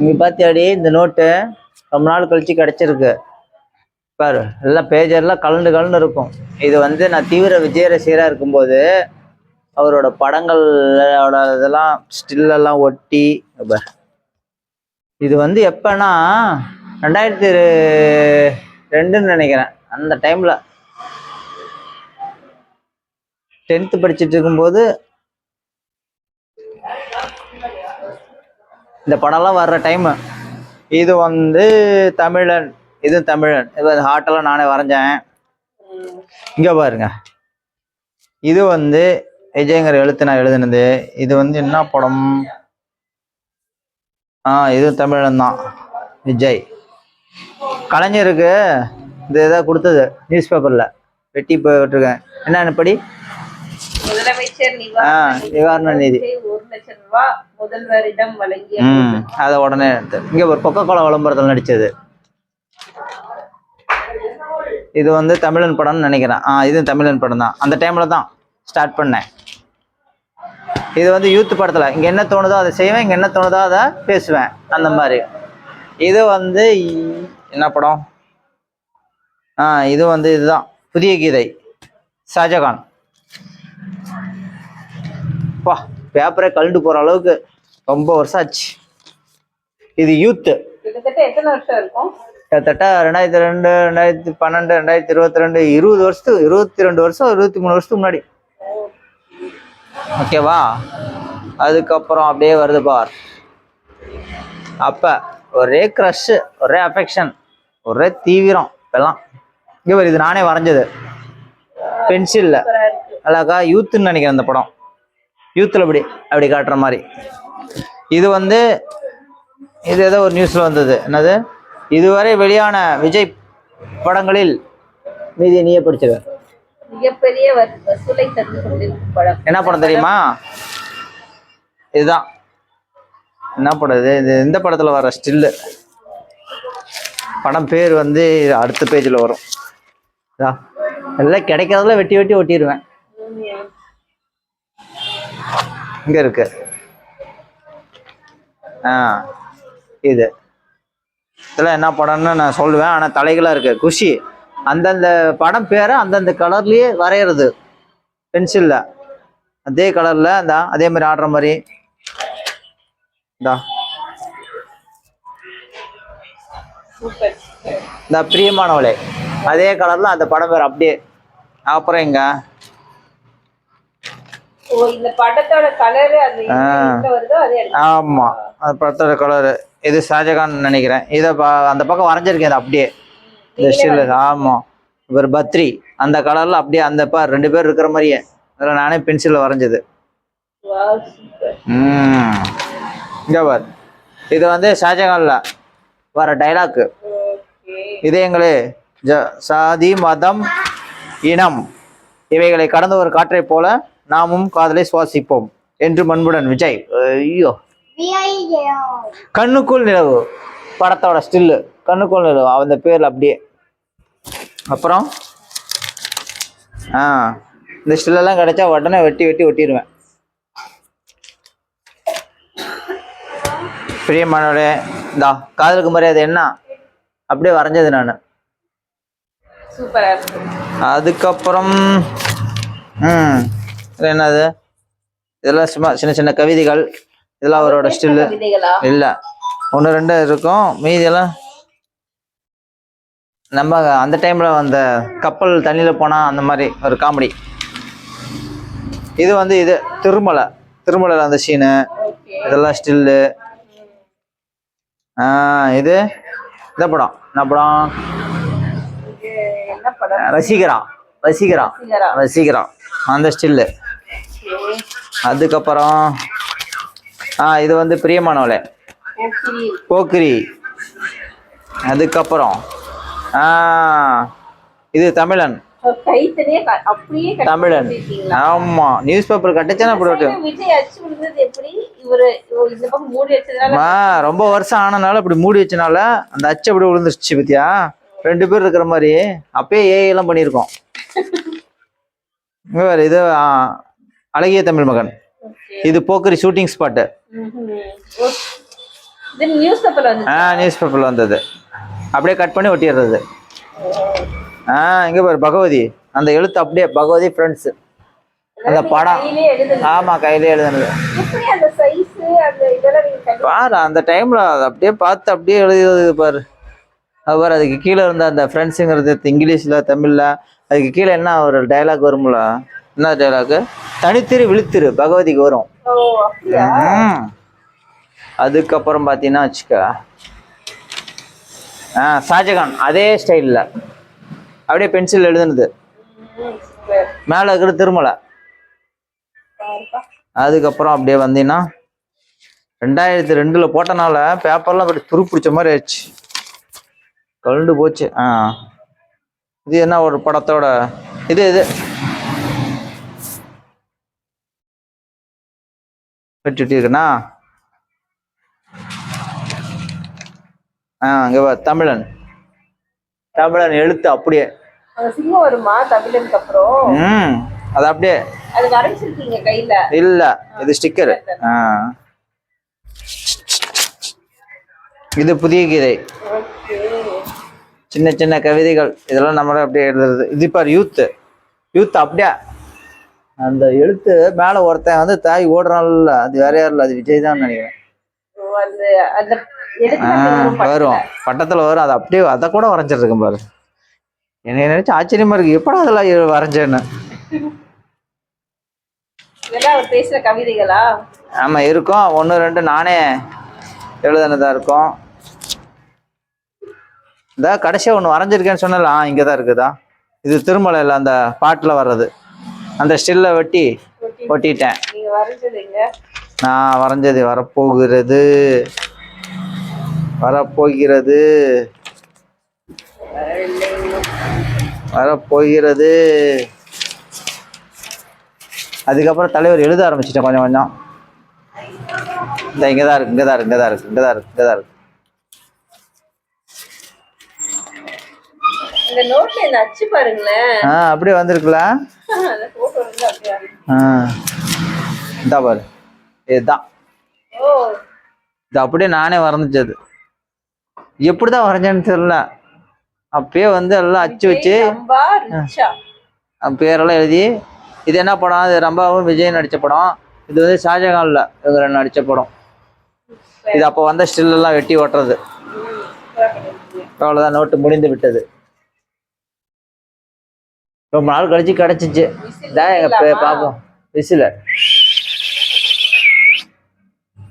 இங்க பாத்தியாடி இந்த நோட்டு ரொம்ப நாள் கழிச்சு கிடைச்சிருக்கு பாரு. எல்லாம் பேஜர்லாம் கலந்து கலந்து இருக்கும். இது வந்து நான் தீவிர விஜய் ரசிகரா இருக்கும்போது அவரோட படங்களோட இதெல்லாம் ஸ்டில்லெல்லாம் ஒட்டி பாரு. இது வந்து எப்பன்னா 2002ன்னு நினைக்கிறேன். அந்த டைம்ல 10th படிச்சுட்டு இருக்கும்போது இந்த படம்லாம் வர்ற டைம். இது வந்து தமிழன், இது தமிழன். இது ஹார்ட்டெல்லாம் நானே வரைஞ்சேன். இங்க பாருங்க, இது வந்து விஜயங்கிற எழுத்து நான் எழுதுனது. இது வந்து என்ன படம்? இது தமிழன் தான், விஜய். கலைஞருக்கு இது ஏதாவது கொடுத்தது நியூஸ் பேப்பர்ல வெட்டி போட்டிருக்கேன். என்னன்னு படி? முதலமைச்சர் நிவாரண நிதி 1 லட்சம் ரூபாய் முதல்வரிடம் வழங்கிய. அதை உடனே இங்க ஒரு கொக்கோ கோலா விளம்பரத்தில் நடிச்சது. இது வந்து தமிழன் படம்னு நினைக்கிறேன். இது தமிழன் படம் தான். அந்த டைம்ல தான் ஸ்டார்ட் பண்ணேன். இது வந்து யூத் படத்துல இங்க என்ன தோணுதோ அதை செய்வேன், இங்க என்ன தோணுதோ அதை பேசுவேன், அந்த மாதிரி. இது வந்து என்ன படம்? இது வந்து இதுதான் புதிய கீதை, ஷாஜகான். பா, பேப்பரே கழுண்டு போற அளவுக்கு ரொம்ப வருஷம் ஆச்சு. இது யூத்து. கிட்டத்தட்ட எத்தனை வருஷம் இருக்கும்? கிட்டத்தட்ட 2002, 2012, 2022, 20 வருஷத்துக்கு, 22 வருஷம், 23 வருஷத்துக்கு முன்னாடி. ஓகேவா? அதுக்கப்புறம் அப்படியே வருது பார். அப்ப ஒரே க்ரஷ், ஒரே அஃபெக்ஷன், ஒரே தீவிரம் எல்லாம். இங்கே வரும். இது நானே வரைஞ்சது பென்சில்ல. அழகா யூத்துன்னு நினைக்கிறேன் இந்த படம். யூத்தில் அப்படி காட்டுற மாதிரி. இது வந்து இது ஏதோ ஒரு நியூஸ்ல வந்தது. என்னது? இதுவரை வெளியான விஜய் படங்களில் மீதி நீயே படிச்சது மிகப்பெரிய வசூலை தந்து கொண்டிருக்கும் படம். என்ன படம் தெரியுமா? இதுதான். என்ன படம் இது? இந்த படத்துல வர ஸ்டில்லு. படம் பேர் வந்து அடுத்த பேஜ்ல வரும். எல்லாம் கிடைக்கிறதுல வெட்டி வெட்டி ஒட்டிடுவேன். இங்க இருக்கு. இது இதெல்லாம் என்ன படம்னு நான் சொல்லுவேன். ஆனா தலைகளா இருக்கு. குஷி அந்தந்த படம் பேரை அந்தந்த கலர்லயே வரைகிறது பென்சில்ல. அதே கலர்ல அதே மாதிரி ஆடுற மாதிரி. இந்த பிரியமானவளே அதே கலர்ல அந்த படம் பேர் அப்படியே. அப்புறம் எங்க இந்த படத்தோட கலர் ஆமா, அந்த படத்தோட கலரு. இது ஷாஜகான் நினைக்கிறேன். இதை அந்த பக்கம் வரைஞ்சிருக்கேன் அப்படியே இந்த ஸ்டில். ஆமா, இவர் பத்ரி அந்த கலர்ல அப்படியே அந்த 2 பேர் இருக்கிற மாதிரியே அதில் நானே பென்சில்ல வரைஞ்சது. இங்க பார். இது வந்து ஷாஜகான்ல வர டைலாக். இதயங்களே, சாதி, மதம், இனம் இவைகளை கடந்த ஒரு காற்றை போல நாமும் காதலை சுவாசிப்போம் என்று மண்புடன் விஜய். ஐயோ, கண்ணுக்குள் நிலவு படத்தோட ஸ்டில்லு. கண்ணுக்குள் நிலவு அந்த பேர்ல அப்படியே. அப்புறம் இந்த ஸ்டில்லெல்லாம் கிடைச்சா உடனே வெட்டி வெட்டி ஒட்டிடுவேன். பிரியமானோட இந்தா காதலுக்கு மரியாதை என்ன அப்படியே வரைஞ்சது நான். அதுக்கப்புறம் என்னது? இதெல்லாம் சும்மா சின்ன சின்ன கவிதைகள். இதெல்லாம் அவரோட ஸ்டில்லு. இல்ல, 1, 2 இருக்கும். மீதியெல்லாம் நம்ம அந்த டைம்ல அந்த கப்பல் தண்ணியில போனா அந்த மாதிரி ஒரு காமெடி. இது வந்து இது திருமலை அந்த சீனு. இதெல்லாம் ஸ்டில்லு. இது இந்த படம் என்ன படம்? வசீகரா அந்த ஸ்டில்லு. அதுக்கப்புறம் இது வந்து பிரியமானவளே, போக்கிரி. அதுக்கப்புறம் இது தமிழன். தமிழன். ஆமா, நியூஸ் பேப்பர் கட்டுச்சா ரொம்ப வருஷம் ஆனனால அப்படி மூடி வச்சனால அந்த அச்சு அப்படி விழுந்துருச்சு. பத்தியா 2 பேர் இருக்கிற மாதிரி. அப்பயே ஏஐ எல்லாம் பண்ணியிருக்கோம். இது அழகிய தமிழ் மகன். இது போக்கரி ஷூட்டிங் ஸ்பாட்டு. இது நியூஸ் பேப்பர்ல வந்து நியூஸ் பேப்பர்ல வந்தது. அப்படியே கட் பண்ணி ஒட்டிடுறது. இங்க பாரு பகவதி, அந்த எழுத்து அப்படியே பகவதி ஃப்ரெண்ட்ஸ் அந்த படம். கையிலே எழுதுறது. ஆமா, கையிலே எழுதுனது. எப்படி அந்த சைஸ் அந்த இதெல்லாம் நீங்க பாரு அந்த டைம்ல அப்படியே பார்த்து அப்படியே எழுதுறது பாரு. அது பாரு, அதுக்கு கீழே இருந்த அந்த ஃப்ரெண்ட்ஸுங்கிறது இங்கிலீஷ்ல தமிழ்ல, அதுக்கு கீழே என்ன ஒரு டைலாக் வரும்ல, என்ன டைலாக்? தனித்திரு விழுத்திரு பகவதிக்கு வரும். ஓ அப்படியா? அதுக்கப்புறம் பார்த்தீங்கன்னா வச்சுக்க, ஷாஜகான் அதே ஸ்டைலில் அப்படியே பென்சில் எழுதுனது. சூப்பர். மேலே இருக்கிற திருமலை. பாருப்பா. அதுக்கப்புறம் அப்படியே வந்தீங்கன்னா 2002 போட்டனால பேப்பர்லாம் அப்படி துரு பிடிச்ச மாதிரி ஆயிடுச்சு, கழுண்டு போச்சு. இது என்ன ஒரு படத்தோட இது வெட்டி இருக்குண்ணா. இங்க பாரு, தமிழன் எழுத்து அப்படியே. அந்த சிங்கம் வருமா தமிழனுக்கு அப்புறம்? அது அப்படியே. அது வரைஞ்சிருக்கீங்க கையில? இல்ல, இது ஸ்டிக்கர். இது புதிய கீதை. சின்ன சின்ன கவிதைகள் இதெல்லாம் நம்மள அப்படியே எழுதுறது. இது பாரு யூத் அப்படியே அந்த எழுத்து மேல ஒருத்தன் வந்து தாய் ஓடுறான்ல, அது வேற யாரும் இல்ல, அது விஜய் தான் நினைக்கிறேன். வரும் பட்டத்துல வரும், அது அப்படியே அதை கூட வரைஞ்சிருக்கேன் பாரு. என்ன நினைச்சு ஆச்சரியமா இருக்கு, எப்படா அதெல்லாம் வரைஞ்சேன்னு. பேசுற கவிதைகளா? ஆமா இருக்கும், 1 2 நானே எழுதுனதா இருக்கும். இந்த கடைசியா ஒண்ணு வரைஞ்சிருக்கேன்னு சொன்னல, இங்கதான் இருக்குதா. இது திருமலையில அந்த பாட்டுல வர்றது, அந்த ஸ்டில்ல வெட்டி ஒட்டிட்டேன். நான் வரைஞ்சது வரப்போகிறது. அதுக்கப்புறம் தலைவர் எழுத ஆரம்பிச்சிட்டேன் கொஞ்சம் கொஞ்சம். இங்கதான் இருக்கு. இந்த நோட்ல இந்த அச்சு பாருங்களேன். அப்படியே வந்திருக்குல. அந்த போட்டோ வந்து அப்படியே. இந்த பாரு, இதுதான். இது அப்படியே நானே வரைஞ்சது. எப்படிதான் வரைஞ்சேன்னு தெரியல. அப்பயே வந்து எல்லாம் அச்சு வச்சு பேரெல்லாம் எழுதி. இது என்ன படம்? இது ரம்பாவும் விஜய் நடிச்ச படம். இது வந்து ஷாஜகான்ல இவங்க நடிச்ச படம். இது அப்போ வந்த ஸ்டில் எல்லாம் வெட்டி ஓட்டுறது. அவ்வளவுதான், நோட்டு முடிந்து விட்டது. ரொம்ப நாள் கழிச்சு கிடைச்சிச்சு. எங்க பாப்போம் விசில